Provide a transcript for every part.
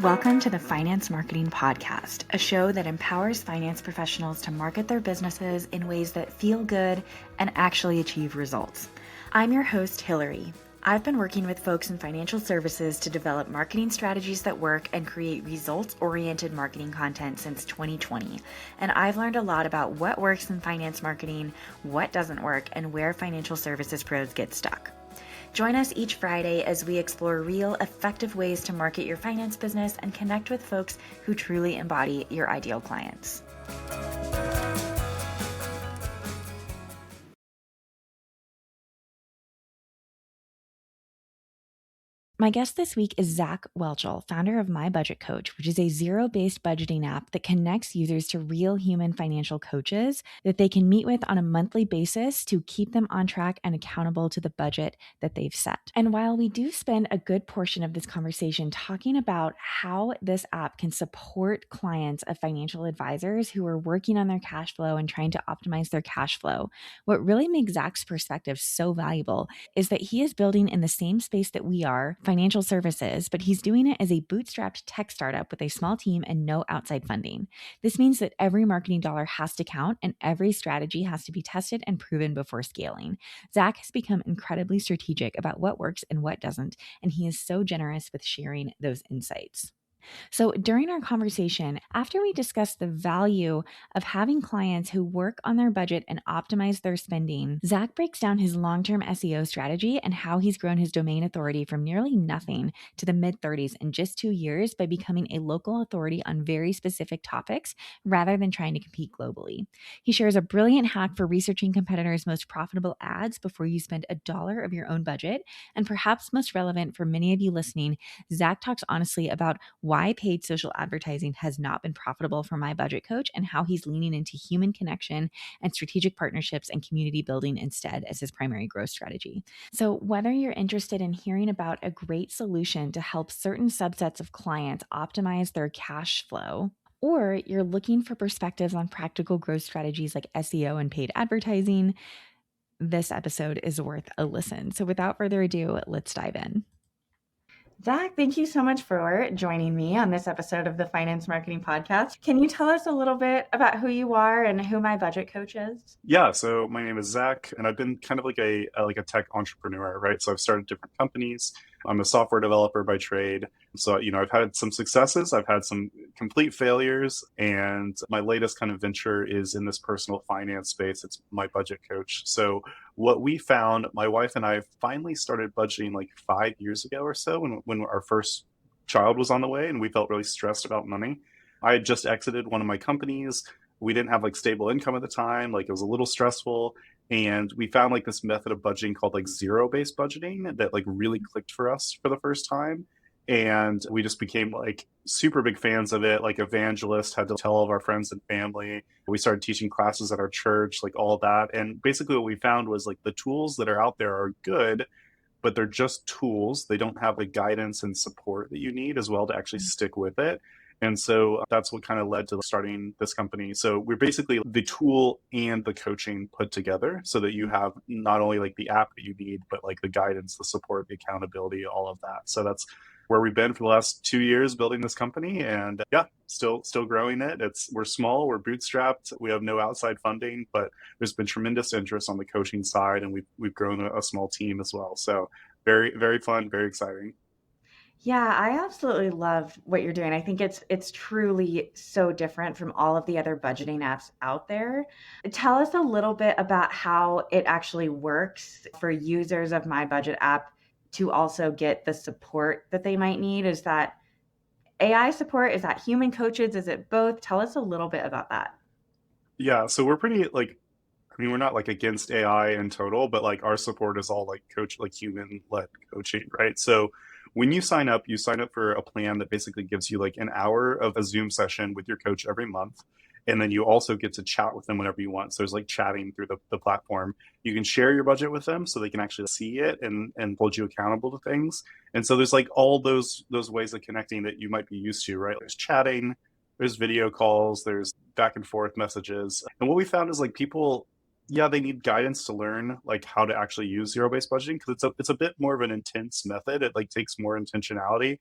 Welcome to the Finance Marketing Podcast, a show that empowers finance professionals to market their businesses in ways that feel good and actually achieve results. I'm your host, Hillary. I've been working with folks in financial services to develop marketing strategies that work and create results-oriented marketing content since 2020. And I've learned a lot about what works in finance marketing, what doesn't work, and where financial services pros get stuck. Join us each Friday as we explore real, effective ways to market your finance business and connect with folks who truly embody your ideal clients. My guest this week is Zach Whelchel, founder of MyBudgetCoach, which is a zero-based budgeting app that connects users to real human financial coaches that they can meet with on a monthly basis to keep them on track and accountable to the budget that they've set. And while we do spend a good portion of this conversation talking about how this app can support clients of financial advisors who are working on their cash flow and trying to optimize their cash flow, what really makes Zach's perspective so valuable is that he is building in the same space that we are, financial services, but he's doing it as a bootstrapped tech startup with a small team and no outside funding. This means that every marketing dollar has to count and every strategy has to be tested and proven before scaling. Zach has become incredibly strategic about what works and what doesn't, and he is so generous with sharing those insights. So during our conversation, after we discussed the value of having clients who work on their budget and optimize their spending, Zach breaks down his long-term SEO strategy and how he's grown his domain authority from nearly nothing to the mid-30s in just 2 years by becoming a local authority on very specific topics rather than trying to compete globally. He shares a brilliant hack for researching competitors' most profitable ads before you spend $1 of your own budget. And perhaps most relevant for many of you listening, Zach talks honestly about why paid social advertising has not been profitable for MyBudgetCoach and how he's leaning into human connection and strategic partnerships and community building instead as his primary growth strategy. So whether you're interested in hearing about a great solution to help certain subsets of clients optimize their cash flow, or you're looking for perspectives on practical growth strategies like SEO and paid advertising, this episode is worth a listen. So without further ado, let's dive in. Zach, thank you so much for joining me on this episode of the Finance Marketing Podcast. Can you tell us a little bit about who you are and who MyBudgetCoach is? Yeah, so my name is Zach, and I've been kind of like a tech entrepreneur, right? So I've started different companies. I'm a software developer by trade. So, I've had some successes, I've had some complete failures, and my latest kind of venture is in this personal finance space. It's MyBudgetCoach. So what we found, my wife and I finally started budgeting like 5 years ago or so when our first child was on the way and we felt really stressed about money. I had just exited one of my companies. We didn't have like stable income at the time. Like it was a little stressful. And we found like this method of budgeting called like zero-based budgeting that like really clicked for us for the first time. And we just became like super big fans of it, like evangelists, had to tell all of our friends and family. We started teaching classes at our church, like all that. And basically what we found was like the tools that are out there are good, but they're just tools. They don't have the guidance and support that you need as well to actually stick with it. And so that's what kind of led to starting this company. So we're basically the tool and the coaching put together so that you have not only like the app that you need, but like the guidance, the support, the accountability, all of that. So that's where we've been for the last 2 years building this company, and yeah, still growing it. We're small, we're bootstrapped, we have no outside funding, but there's been tremendous interest on the coaching side, and we've grown a small team as well. So very, very fun, very exciting. Yeah, I absolutely love what you're doing. I think it's truly so different from all of the other budgeting apps out there. Tell us a little bit about how it actually works for users of My Budget app to also get the support that they might need. Is that AI support? Is that human coaches? Is it both? Tell us a little bit about that. Yeah, so we're pretty like, I mean, we're not like against AI in total, but like our support is all like human led coaching, right? So when you sign up for a plan that basically gives you like an hour of a Zoom session with your coach every month. And then you also get to chat with them whenever you want. So there's like chatting through the platform. You can share your budget with them so they can actually see it and hold you accountable to things. And so there's like all those ways of connecting that you might be used to, right? There's chatting, there's video calls, there's back and forth messages. And what we found is like people, yeah, they need guidance to learn like how to actually use zero-based budgeting because it's a bit more of an intense method. It like takes more intentionality.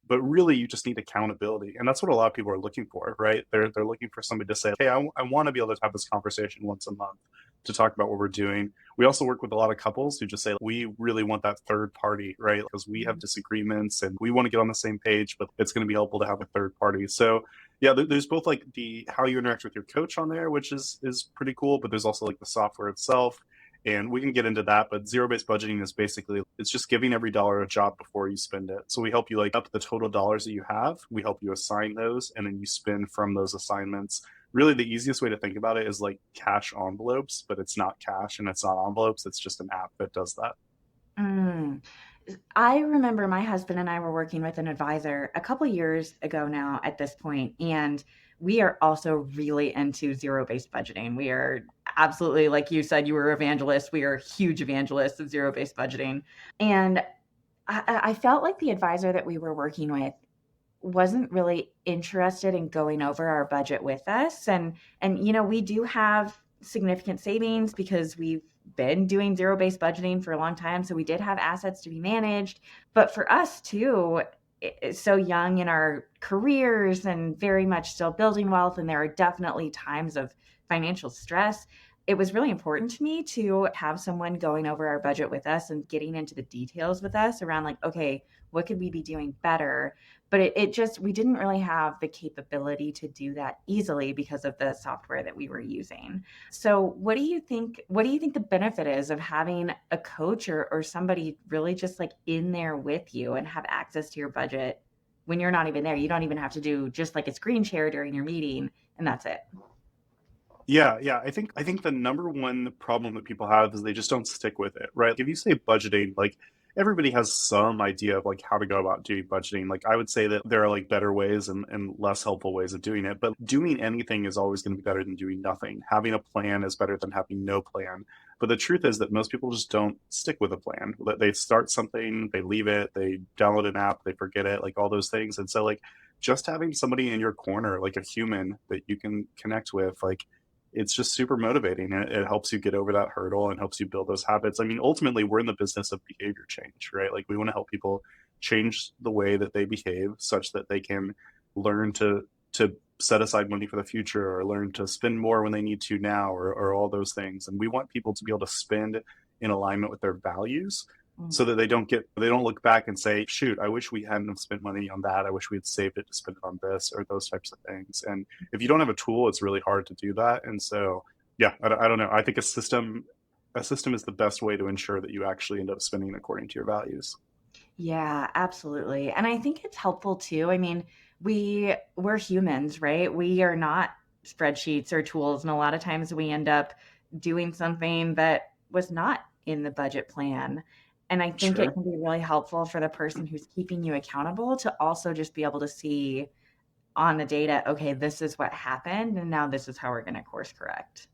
But really, you just need accountability. And that's what a lot of people are looking for, right? They're looking for somebody to say, hey, I want to be able to have this conversation once a month to talk about what we're doing. We also work with a lot of couples who just say, we really want that third party, right? Because we have disagreements and we want to get on the same page, but it's going to be helpful to have a third party. So yeah, there's both like the how you interact with your coach on there, which is pretty cool, but there's also like the software itself. And we can get into that, but zero-based budgeting is basically, it's just giving every dollar a job before you spend it. So we help you like up the total dollars that you have. We help you assign those, and then you spend from those assignments. Really, the easiest way to think about it is like cash envelopes, but it's not cash and it's not envelopes. It's just an app that does that. Mm. I remember my husband and I were working with an advisor a couple years ago now at this point, and we are also really into zero-based budgeting. We are absolutely, like you said, you were evangelists. We are huge evangelists of zero-based budgeting. And I felt like the advisor that we were working with wasn't really interested in going over our budget with us. And we do have significant savings because we've been doing zero-based budgeting for a long time. So we did have assets to be managed. But for us too, it's so young in our careers and very much still building wealth, and there are definitely times of financial stress. It was really important to me to have someone going over our budget with us and getting into the details with us around like, okay, what could we be doing better? But it just, we didn't really have the capability to do that easily because of the software that we were using. So what do you think the benefit is of having a coach or somebody really just like in there with you and have access to your budget when you're not even there? You don't even have to do just like a screen share during your meeting, and that's it. Yeah. I think the number one problem that people have is they just don't stick with it, right? If you say budgeting, like everybody has some idea of like how to go about doing budgeting. Like I would say that there are like better ways and less helpful ways of doing it, but doing anything is always going to be better than doing nothing. Having a plan is better than having no plan. But the truth is that most people just don't stick with a plan. They start something, they leave it, they download an app, they forget it, like all those things. And so like just having somebody in your corner, like a human that you can connect with, like it's just super motivating. It helps you get over that hurdle and helps you build those habits. I mean, ultimately, we're in the business of behavior change, right? Like we want to help people change the way that they behave such that they can learn to set aside money for the future or learn to spend more when they need to now or all those things. And we want people to be able to spend in alignment with their values so that they don't look back and say, shoot, I wish we hadn't have spent money on that. I wish we had saved it to spend it on this or those types of things. And if you don't have a tool, it's really hard to do that. And so, yeah, I don't know. I think a system is the best way to ensure that you actually end up spending according to your values. Yeah, absolutely. And I think it's helpful too. I mean, we're humans, right? We are not spreadsheets or tools, and a lot of times we end up doing something that was not in the budget plan. And I think it Sure. can be really helpful for the person who's keeping you accountable to also just be able to see on the data, okay, this is what happened, and now this is how we're going to course correct.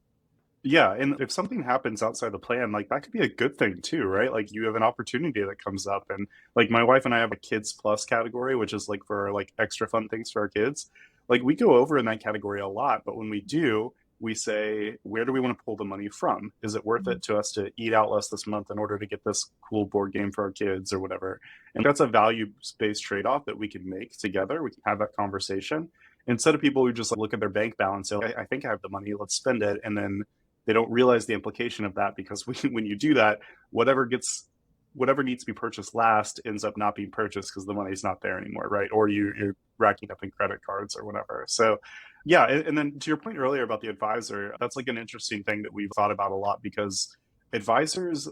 Yeah, and if something happens outside the plan, like that could be a good thing too, right? Like you have an opportunity that comes up, and like my wife and I have a kids plus category, which is like for like extra fun things for our kids. Like we go over in that category a lot, but when we do, we say, where do we want to pull the money from? Is it worth it to us to eat out less this month in order to get this cool board game for our kids or whatever? And that's a value-based trade-off that we can make together. We can have that conversation instead of people who just like, look at their bank balance and say, I think I have the money, let's spend it, and then they don't realize the implication of that because when you do that, whatever needs to be purchased last ends up not being purchased because the money's not there anymore, right? Or you're racking up in credit cards or whatever. So yeah, and then to your point earlier about the advisor, that's like an interesting thing that we've thought about a lot because advisors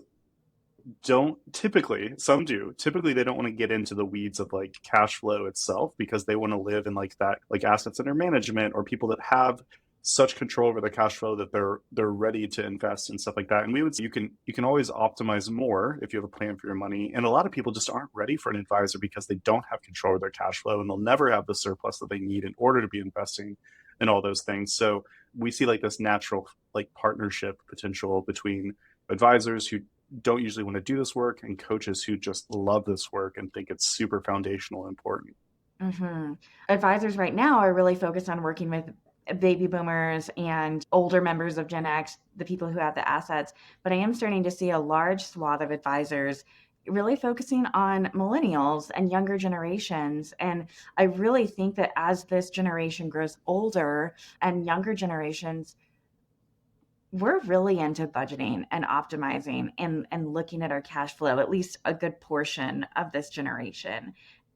don't typically, some do, typically they don't want to get into the weeds of like cash flow itself because they want to live in like that, like assets under management or people that have such control over their cash flow that they're ready to invest and stuff like that. And we would say you can always optimize more if you have a plan for your money. And a lot of people just aren't ready for an advisor because they don't have control over their cash flow and they'll never have the surplus that they need in order to be investing in all those things. So we see like this natural like partnership potential between advisors who don't usually want to do this work and coaches who just love this work and think it's super foundational and important. Hmm. Advisors right now are really focused on working with baby boomers and older members of Gen X, the people who have the assets. But I am starting to see a large swath of advisors really focusing on millennials and younger generations. And I really think that as this generation grows older and younger generations, we're really into budgeting and optimizing and looking at our cash flow, at least a good portion of this generation.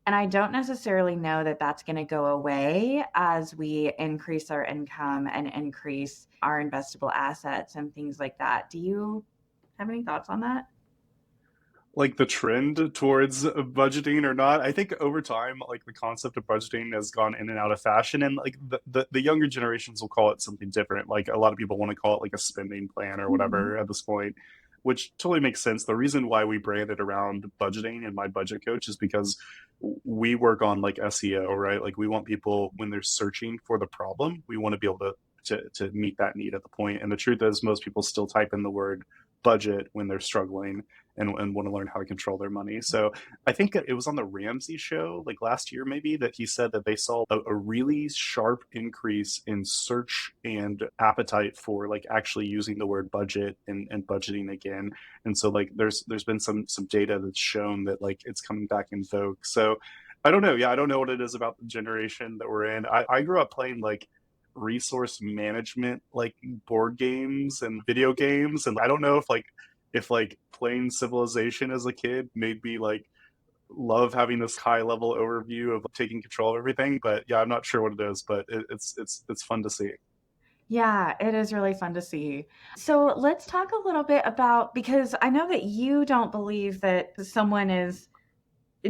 And I don't necessarily know that that's going to go away as we increase our income and increase our investable assets and things like that. Do you have any thoughts on that? Like the trend towards budgeting or not. I think over time, like the concept of budgeting has gone in and out of fashion, and like the younger generations will call it something different. Like a lot of people want to call it like a spending plan or Mhm. whatever at this point, which totally makes sense. The reason why we brand it around budgeting and My Budget Coach is because we work on like SEO, right? Like we want people when they're searching for the problem, we want to be able to meet that need at the point. And the truth is, most people still type in the word budget when they're struggling and want to learn how to control their money. So I think it was on the Ramsey show, like last year maybe, that he said that they saw a really sharp increase in search and appetite for like actually using the word budget and budgeting again. And so like there's been some data that's shown that like it's coming back in vogue. So I don't know. Yeah, I don't know what it is about the generation that we're in. I grew up playing like resource management like board games and video games, and I don't know if like playing Civilization as a kid made me like love having this high level overview of taking control of everything. But yeah, I'm not sure what it is, but it's fun to see. Yeah, it is really fun to see. So let's talk a little bit about, because I know that you don't believe that someone is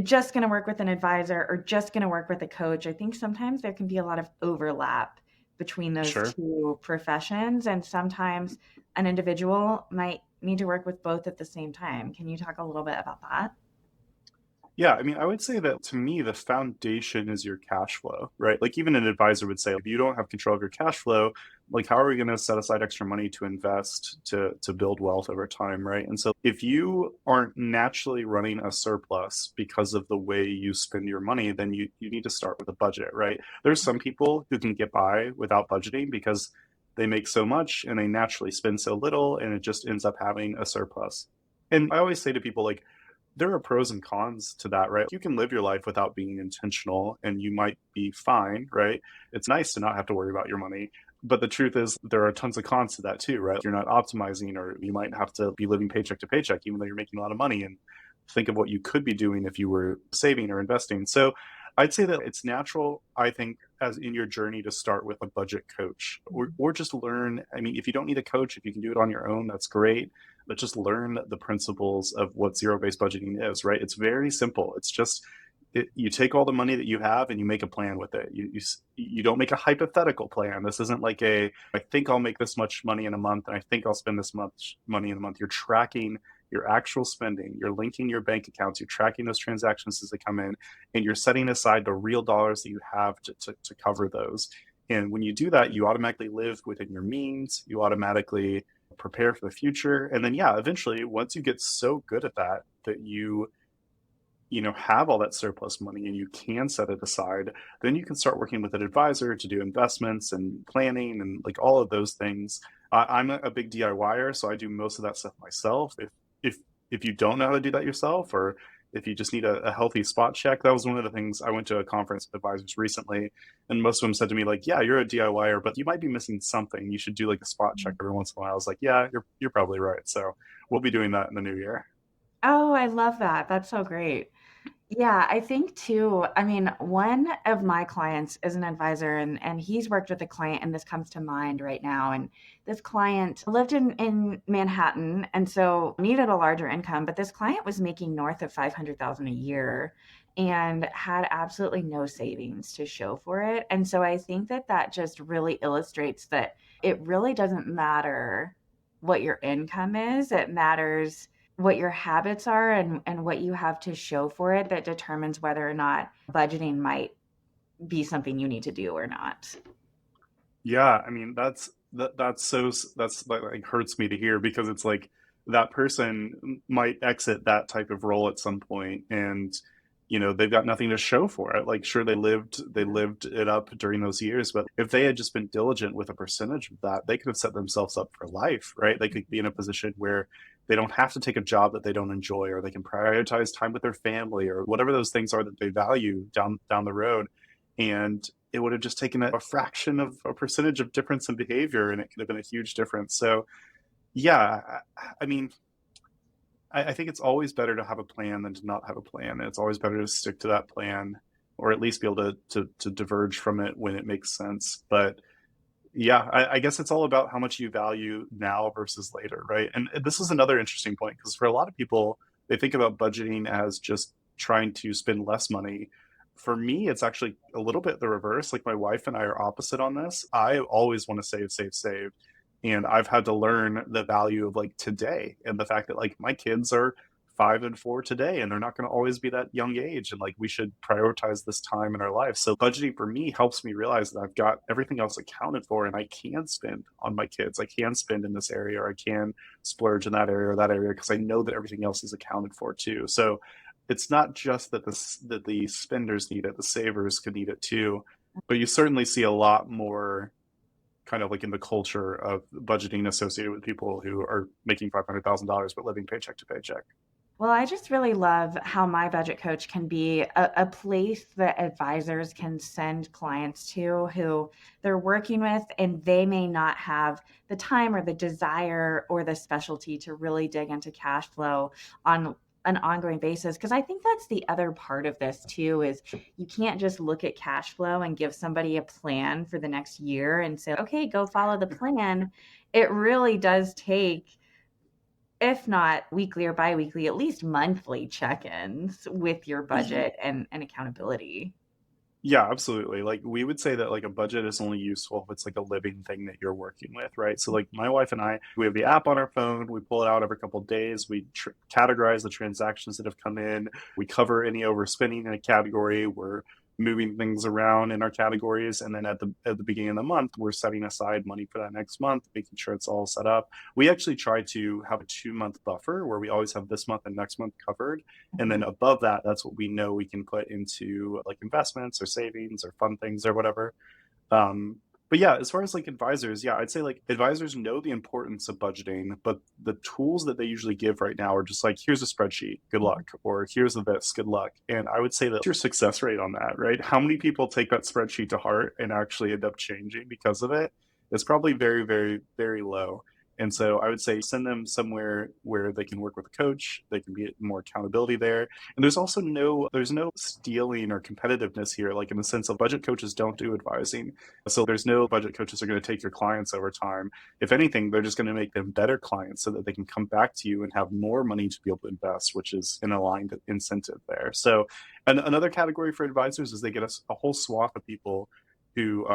just going to work with an advisor or just going to work with a coach. I think sometimes there can be a lot of overlap between those Sure. two professions, and sometimes an individual might need to work with both at the same time. Can you talk a little bit about that? Yeah, I mean, I would say that to me, the foundation is your cash flow, right? Like even an advisor would say, if you don't have control of your cash flow, like how are we going to set aside extra money to invest to build wealth over time, right? And so if you aren't naturally running a surplus because of the way you spend your money, then you need to start with a budget, right? There's some people who can get by without budgeting because they make so much and they naturally spend so little and it just ends up having a surplus. And I always say to people like there are pros and cons to that, right? You can live your life without being intentional and you might be fine, right? It's nice to not have to worry about your money. But the truth is, there are tons of cons to that too, right? You're not optimizing, or you might have to be living paycheck to paycheck, even though you're making a lot of money. And think of what you could be doing if you were saving or investing. So I'd say that it's natural, I think, as in your journey to start with a budget coach or just learn. I mean, if you don't need a coach, if you can do it on your own, that's great. But just learn the principles of what zero based budgeting is, right? It's very simple. It's just you take all the money that you have and you make a plan with it. You don't make a hypothetical plan. This isn't like I think I'll make this much money in a month and I think I'll spend this much money in a month. You're tracking your actual spending. You're linking your bank accounts. You're tracking those transactions as they come in, and you're setting aside the real dollars that you have to cover those. And when you do that, you automatically live within your means. You automatically prepare for the future. And then, yeah, eventually, once you get so good at that, that you have all that surplus money and you can set it aside, then you can start working with an advisor to do investments and planning and like all of those things. I'm a big DIYer, so I do most of that stuff myself. If if you don't know how to do that yourself, or if you just need a healthy spot check, that was one of the things. I went to a conference with advisors recently, and most of them said to me like, "Yeah, you're a DIYer, but you might be missing something. You should do like a spot check every once in a while." I was like, "Yeah, you're probably right." So we'll be doing that in the new year. Oh, I love that. That's so great. Yeah, I think too, I mean, one of my clients is an advisor, and he's worked with a client, and this comes to mind right now. And this client lived in Manhattan and so needed a larger income, but this client was making north of 500,000 a year and had absolutely no savings to show for it. And so I think that that just really illustrates that it really doesn't matter what your income is. It matters what your habits are and what you have to show for it that determines whether or not budgeting might be something you need to do or not. Yeah, I mean that's like hurts me to hear because it's like that person might exit that type of role at some point and they've got nothing to show for it. Like sure they lived it up during those years, but if they had just been diligent with a percentage of that, they could have set themselves up for life, right? They could be in a position where They don't have to take a job that they don't enjoy, or they can prioritize time with their family, or whatever those things are that they value down the road. And it would have just taken a fraction of a percentage of difference in behavior, and it could have been a huge difference. So yeah, I mean, I think it's always better to have a plan than to not have a plan. And it's always better to stick to that plan, or at least be able to diverge from it when it makes sense. But yeah, I guess it's all about how much you value now versus later, right? And this is another interesting point, because for a lot of people, they think about budgeting as just trying to spend less money. For me, it's actually a little bit the reverse. Like, my wife and I are opposite on this. I always want to save, save, save. And I've had to learn the value of like today, and the fact that like my kids are 5 and 4 today, and they're not going to always be that young age. And like, we should prioritize this time in our life. So budgeting for me helps me realize that I've got everything else accounted for, and I can spend on my kids. I can spend in this area, or I can splurge in that area or that area, because I know that everything else is accounted for too. So it's not just that the spenders need it, the savers could need it too. But you certainly see a lot more kind of like in the culture of budgeting associated with people who are making $500,000 but living paycheck to paycheck. Well, I just really love how My Budget Coach can be a place that advisors can send clients to who they're working with, and they may not have the time or the desire or the specialty to really dig into cash flow on an ongoing basis. Because I think that's the other part of this too, is you can't just look at cash flow and give somebody a plan for the next year and say, okay, go follow the plan. It really does take, if not weekly or biweekly, at least monthly check-ins with your budget and accountability. Yeah, absolutely. Like, we would say that like a budget is only useful if it's like a living thing that you're working with, right? So like, my wife and I, we have the app on our phone. We pull it out every couple of days. We categorize the transactions that have come in. We cover any overspending in a category. We're moving things around in our categories, and then at the beginning of the month, we're setting aside money for that next month, making sure it's all set up. We actually try to have a 2 month buffer where we always have this month and next month covered, and then above that, that's what we know we can put into like investments or savings or fun things or whatever. um, but yeah, as far as like advisors, yeah, I'd say like advisors know the importance of budgeting, but the tools that they usually give right now are just like, here's a spreadsheet, good luck, or here's this, good luck. And I would say that your success rate on that, right? How many people take that spreadsheet to heart and actually end up changing because of it? It's probably very, very, very low. And so I would say send them somewhere where they can work with a coach. They can be more accountability there. And there's also there's no stealing or competitiveness here, like in the sense of budget coaches don't do advising. So there's no budget coaches are going to take your clients over time. If anything, they're just going to make them better clients so that they can come back to you and have more money to be able to invest, which is an aligned incentive there. So, and another category for advisors is they get a whole swath of people who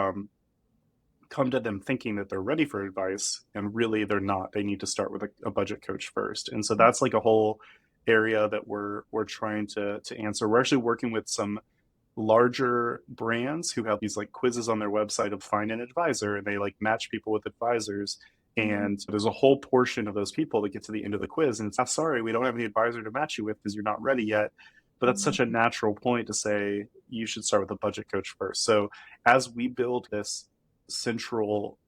come to them thinking that they're ready for advice, and really they're not. They need to start with a budget coach first. And so that's like a whole area that we're trying to answer. We're actually working with some larger brands who have these like quizzes on their website of find an advisor, and they like match people with advisors. And there's a whole portion of those people that get to the end of the quiz and it's, oh, sorry, we don't have any advisor to match you with because you're not ready yet. But that's such a natural point to say you should start with a budget coach first. So as we build this central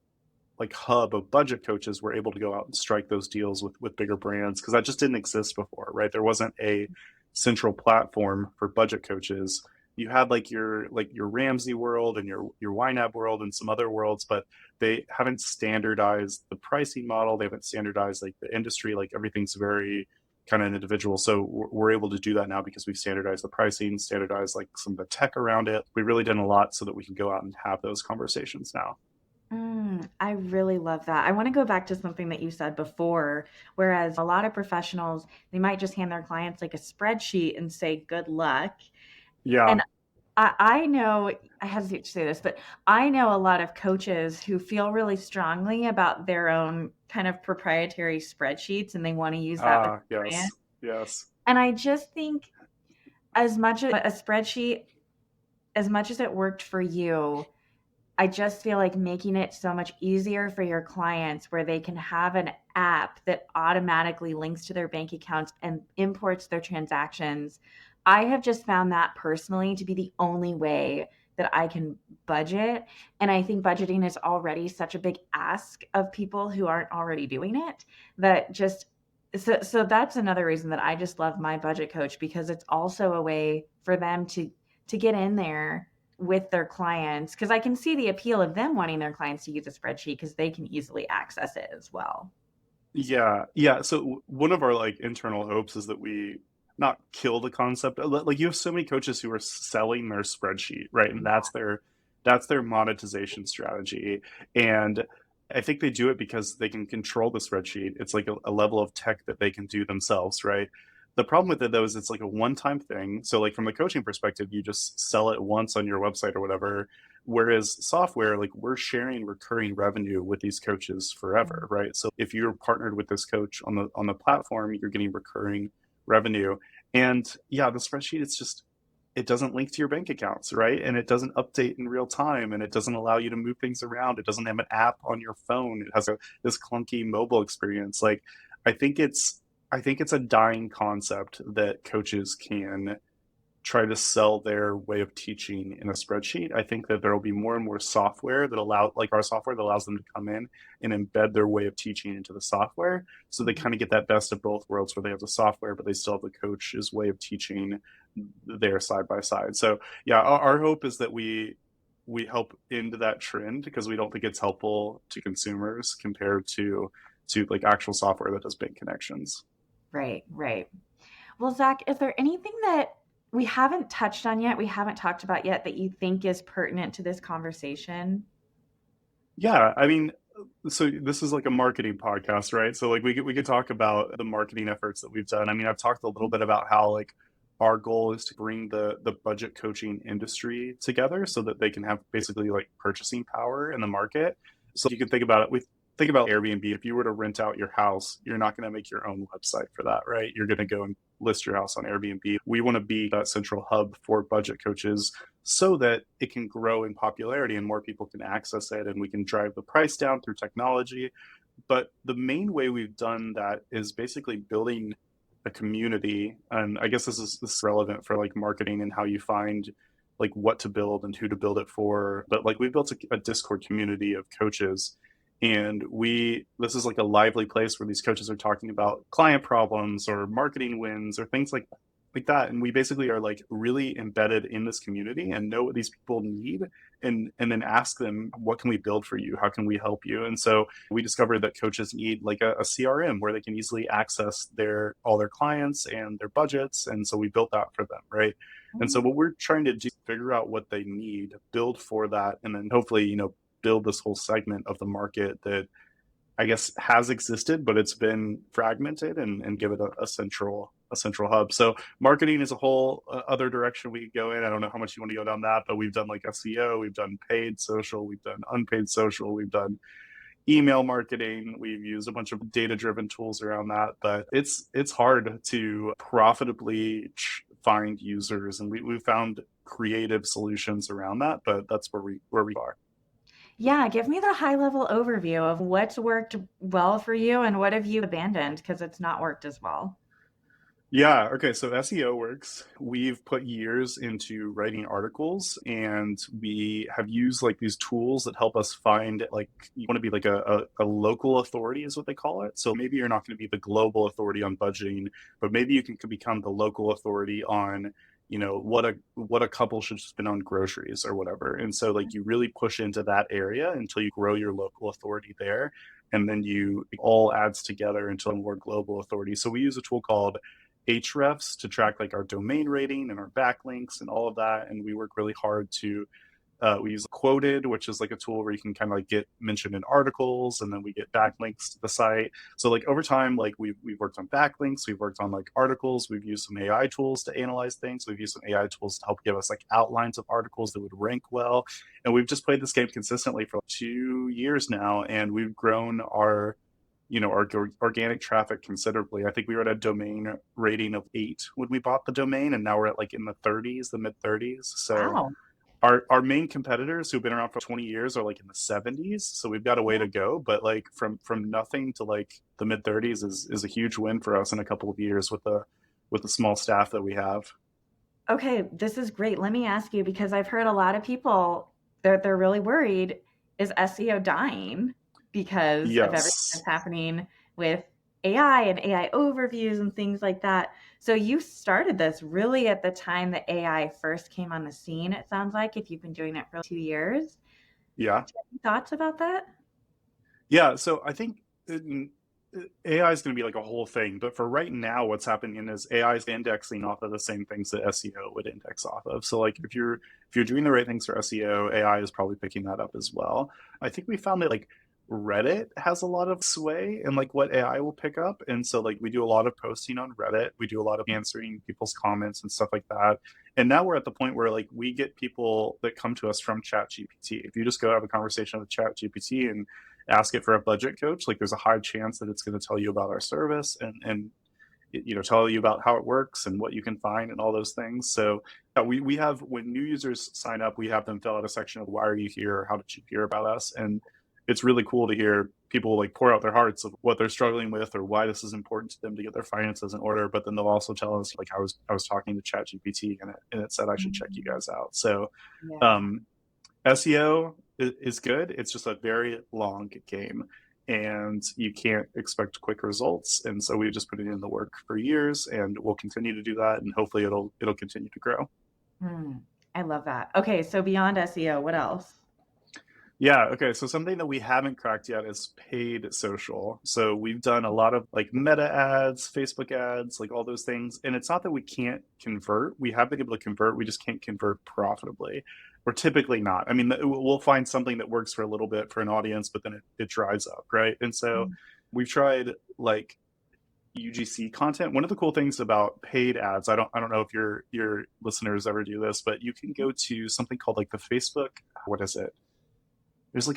like hub of budget coaches, we're able to go out and strike those deals with bigger brands, because that just didn't exist before, right? There wasn't a central platform for budget coaches. You had like your Ramsey world and your YNAB world and some other worlds, but they haven't standardized the pricing model. They haven't standardized like the industry. Like, everything's very kind of individual. So we're able to do that now because we've standardized the pricing, standardized like some of the tech around it. We've really done a lot so that we can go out and have those conversations now. I really love that. I want to go back to something that you said before, whereas a lot of professionals, they might just hand their clients like a spreadsheet and say, good luck. Yeah. And I know, I hesitate to say this, but I know a lot of coaches who feel really strongly about their own kind of proprietary spreadsheets, and they want to use that with their client. Yes. And I just think, as much as a spreadsheet, as much as it worked for you, I just feel like making it so much easier for your clients, where they can have an app that automatically links to their bank accounts and imports their transactions. I have just found that personally to be the only way that I can budget. And I think budgeting is already such a big ask of people who aren't already doing it, that just So that's another reason that I just love My Budget Coach, because it's also a way for them to get in there with their clients, because I can see the appeal of them wanting their clients to use a spreadsheet because they can easily access it as well. Yeah, yeah. So one of our like internal hopes is that we not kill the concept. Like you have so many coaches who are selling their spreadsheet, right? And that's their monetization strategy. And I think they do it because they can control the spreadsheet. It's like a level of tech that they can do themselves, right? The problem with it though is it's like a one-time thing. So like from the coaching perspective, you just sell it once on your website or whatever. Whereas software, like we're sharing recurring revenue with these coaches forever, right? So if you're partnered with this coach on the platform, you're getting recurring revenue. And yeah, the spreadsheet, it's just it doesn't link to your bank accounts, right? And it doesn't update in real time, and it doesn't allow you to move things around. It doesn't have an app on your phone. It has this clunky mobile experience. Like I think it's I think it's a dying concept that coaches can try to sell their way of teaching in a spreadsheet. I think that there will be more and more software that like our software that allows them to come in and embed their way of teaching into the software. So they kind of get that best of both worlds where they have the software, but they still have the coach's way of teaching there side by side. So yeah, our hope is that we help into that trend because we don't think it's helpful to consumers compared to like actual software that does bank connections. Right, right. Well, Zach, is there anything that we haven't touched on yet, we haven't talked about yet, that you think is pertinent to this conversation? Yeah, I mean, so this is like a marketing podcast, right? So like we could talk about the marketing efforts that we've done. I mean, I've talked a little bit about how like our goal is to bring the budget coaching industry together so that they can have basically like purchasing power in the market. So you can think about it. We think about Airbnb. If you were to rent out your house, you're not going to make your own website for that, right? You're going to go and list your house on Airbnb. We want to be that central hub for budget coaches so that it can grow in popularity and more people can access it and we can drive the price down through technology. But the main way we've done that is basically building a community. And I guess this is relevant for like marketing and how you find like what to build and who to build it for. But like we built a Discord community of coaches, and we this is like a lively place where these coaches are talking about client problems or marketing wins or things like that. And we basically are like really embedded in this community and know what these people need, and then ask them, what can we build for you, how can we help you? And so we discovered that coaches need like a CRM where they can easily access their all their clients and their budgets, and so we built that for them, right? And so what we're trying to do is figure out what they need, build for that, and then hopefully build this whole segment of the market that I guess has existed, but it's been fragmented, and give it a central hub. So marketing is a whole other direction we could go in. I don't know how much you want to go down that, but we've done like SEO, we've done paid social, we've done unpaid social, we've done email marketing, we've used a bunch of data driven tools around that. But it's hard to profitably find users, and we've found creative solutions around that, but that's where we are. Yeah, give me the high level overview of what's worked well for you and what have you abandoned because it's not worked as well. Yeah, okay, so SEO works. We've put years into writing articles, and we have used like these tools that help us find like you want to be like a local authority is what they call it. So maybe you're not going to be the global authority on budgeting, but maybe you can become the local authority on what a couple should spend on groceries or whatever. And so like you really push into that area until you grow your local authority there, and then you it all adds together into a more global authority. So we use a tool called Hrefs to track like our domain rating and our backlinks and all of that. And we work really hard to we use Quoted, which is like a tool where you can kind of like get mentioned in articles, and then we get backlinks to the site. So like over time, like we've worked on backlinks, we've worked on like articles, we've used some AI tools to analyze things, we've used some AI tools to help give us like outlines of articles that would rank well, and we've just played this game consistently for like 2 years now, and we've grown our organic traffic considerably. I think we were at a domain rating of 8 when we bought the domain, and now we're at like in the 30s, the mid 30s. So Wow. our main competitors who've been around for 20 years are like in the 70s. So we've got a way to go, but like from nothing to like the mid 30s is a huge win for us in a couple of years with the small staff that we have. Okay, this is great. Let me ask you, because I've heard a lot of people, they're really worried, is SEO dying because of everything Yes. that's happening with AI and AI overviews and things like that. So you started this really at the time that AI first came on the scene, it sounds like, if you've been doing it for 2 years. Yeah. Do you have any thoughts about that? Yeah. So I think AI is going to be like a whole thing, but for right now, what's happening is AI is indexing off of the same things that SEO would index off of. So like if you're doing the right things for SEO, AI is probably picking that up as well. I think we found that like Reddit has a lot of sway in like what AI will pick up. And so like we do a lot of posting on Reddit. We do a lot of answering people's comments and stuff like that. And now we're at the point where like we get people that come to us from ChatGPT. If you just go have a conversation with ChatGPT and ask it for a budget coach, like there's a high chance that it's going to tell you about our service and tell you about how it works and what you can find and all those things. So we have, when new users sign up, we have them fill out a section of why are you here, how did you hear about us, and it's really cool to hear people like pour out their hearts of what they're struggling with or why this is important to them to get their finances in order. But then they'll also tell us like I was talking to ChatGPT and it said I should check you guys out. So Yeah. SEO is good. It's just a very long game and you can't expect quick results. And so we just put it in the work for years and we'll continue to do that. And hopefully it'll continue to grow. I love that. Okay. So beyond SEO, what else? Yeah. Okay. So something that we haven't cracked yet is paid social. So we've done a lot of like meta ads, Facebook ads, like all those things. And it's not that we can't convert. We have been able to convert. We just can't convert profitably. We're typically not. I mean, we'll find something that works for a little bit for an audience, but then it dries up. Right. And so we've tried like UGC content. One of the cool things about paid ads, I don't know if your listeners ever do this, but you can go to something called like the Facebook, what is it? There's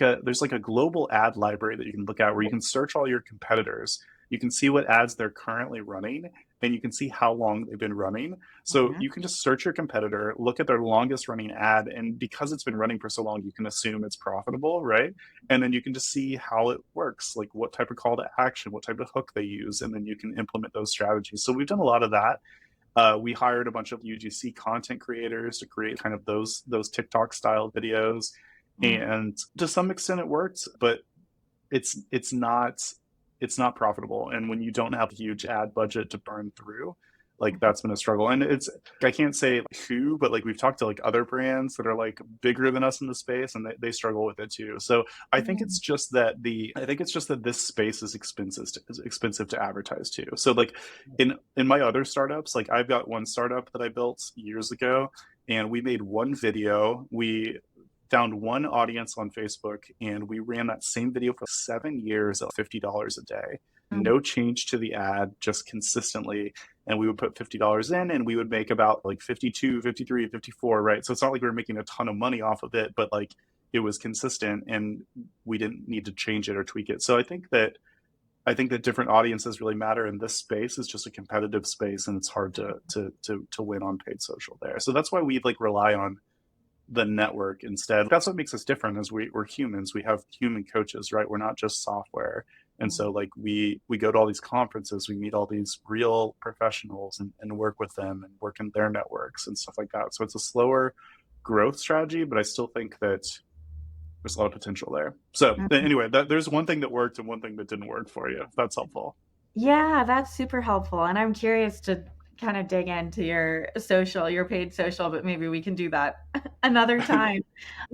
like a global ad library that you can look at where you can search all your competitors. You can see what ads they're currently running and you can see how long they've been running. So you can just search your competitor, look at their longest running ad, and because it's been running for so long, you can assume it's profitable, right? And then you can just see how it works, like what type of call to action, what type of hook they use, and then you can implement those strategies. So we've done a lot of that. We hired a bunch of UGC content creators to create kind of those TikTok style videos. And to some extent it worked, but it's not profitable. And when you don't have a huge ad budget to burn through, like that's been a struggle. And it's, I can't say who, but like we've talked to like other brands that are like bigger than us in the space and they struggle with it too. So I think it's just that this space is expensive to advertise too. So like in my other startups, like I've got one startup that I built years ago and we made one video. We found one audience on Facebook and we ran that same video for 7 years at $50 a day. No change to the ad, just consistently. And we would put $50 in and we would make about like 52, 53, 54, right? So it's not like we were making a ton of money off of it, but like it was consistent and we didn't need to change it or tweak it. So I think that different audiences really matter in this space. It's just a competitive space and it's hard to win on paid social there. So that's why we like rely on the network instead. That's what makes us different is we're humans. We have human coaches, right? We're not just software. And so like we go to all these conferences, we meet all these real professionals and work with them and work in their networks and stuff like that. So it's a slower growth strategy, but I still think that there's a lot of potential there. So anyway, there's one thing that worked and one thing that didn't work for you. If that's helpful. Yeah, that's super helpful. And I'm curious to kind of dig into your paid social, but maybe we can do that another time.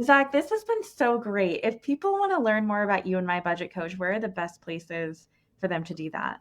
Zach, this has been so great. If people want to learn more about you and My Budget Coach, where are the best places for them to do that?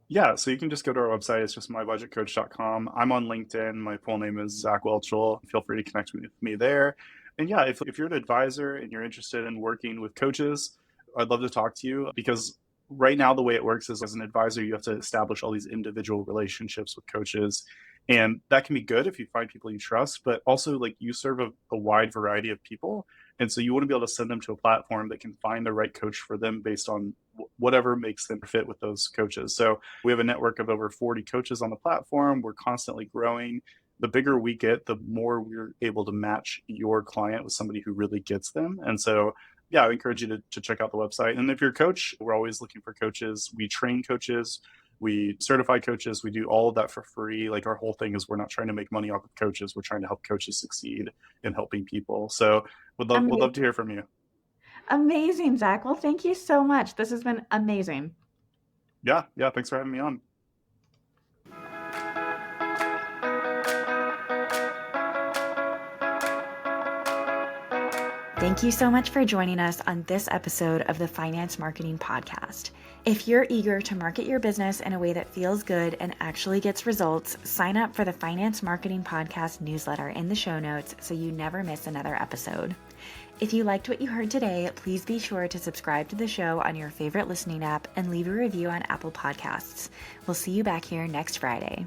Yeah, so you can just go to our website. It's just mybudgetcoach.com. I'm on LinkedIn. My full name is Zach Whelchel. Feel free to connect with me there. And yeah, if you're an advisor and you're interested in working with coaches, I'd love to talk to you because right now the way it works is as an advisor, you have to establish all these individual relationships with coaches. And that can be good if you find people you trust, but also like you serve a wide variety of people. And so you want to be able to send them to a platform that can find the right coach for them based on whatever makes them fit with those coaches. So we have a network of over 40 coaches on the platform. We're constantly growing. The bigger we get, the more we're able to match your client with somebody who really gets them. And so yeah, I encourage you to check out the website. And if you're a coach, we're always looking for coaches. We train coaches, we certify coaches, we do all of that for free. Like our whole thing is we're not trying to make money off of coaches. We're trying to help coaches succeed in helping people. So would love to hear from you. Amazing, Zach. Well, thank you so much. This has been amazing. Yeah. Yeah. Thanks for having me on. Thank you so much for joining us on this episode of the Finance Marketing Podcast. If you're eager to market your business in a way that feels good and actually gets results, sign up for the Finance Marketing Podcast newsletter in the show notes so you never miss another episode. If you liked what you heard today, please be sure to subscribe to the show on your favorite listening app and leave a review on Apple Podcasts. We'll see you back here next Friday.